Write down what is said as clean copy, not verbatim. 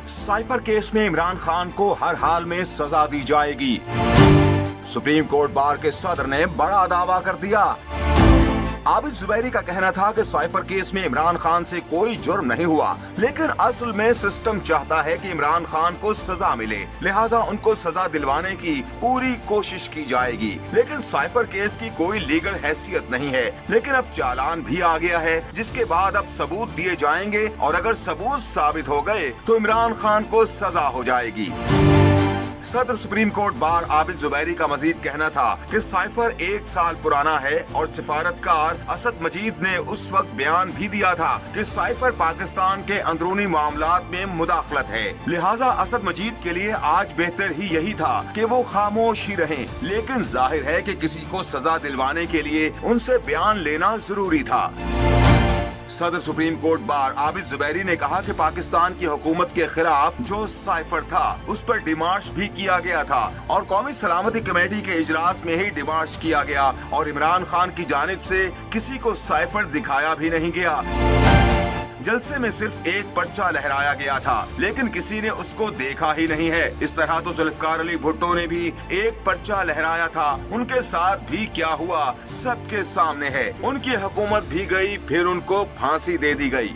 Cipher case में इमरान खान को हर हाल में सजा दी जाएगी। सुप्रीम कोर्ट बार के सदर ने बड़ा दावा कर दिया। आबिद जुबैरी का कहना था कि साइफर केस में इमरान खान से कोई जुर्म नहीं हुआ, लेकिन असल में सिस्टम चाहता है कि इमरान खान को सजा मिले, लिहाजा उनको सजा दिलवाने की पूरी कोशिश की जाएगी। लेकिन साइफर केस की कोई लीगल हैसियत नहीं है, लेकिन अब चालान भी आ गया है, जिसके बाद अब सबूत दिए जाएंगे और अगर सबूत साबित हो गए तो इमरान खान को सजा हो जाएगी। सदर supreme court bar Abid Zubairi का मजीद कहना था कि साइफर 1 साल पुराना है और सिफारतकार असद मजीद ने उस वक्त बयान भी दिया था कि साइफर पाकिस्तान के अंदरूनी मामलात में मुदाखलत है, लिहाजा असद मजीद के लिए आज बेहतर ही यही था कि वो खामोश ही रहें। लेकिन जाहिर है कि किसी को सजा दिलवाने के लिए उनसे बयान लेना जरूरी था। सदर supreme court bar Abid Zubairi ने कहा कि पाकिस्तान की हुकूमत के खिलाफ जो साइफर था उस पर डिमार्श भी किया गया था और कौमी सलामती कमेटी के इजलास में ही डिमार्श किया गया और इमरान खान की जानिब से किसी को साइफर दिखाया भी नहीं गया। जलसे में सिर्फ एक पर्चा लहराया गया था, लेकिन किसी ने उसको देखा ही नहीं है। इस तरह तो जुल्फकार अली भुट्टो ने भी एक पर्चा लहराया था, उनके साथ भी क्या हुआ सबके सामने है। उनकी हुकूमत भी गई, फिर उनको फांसी दे दी गई।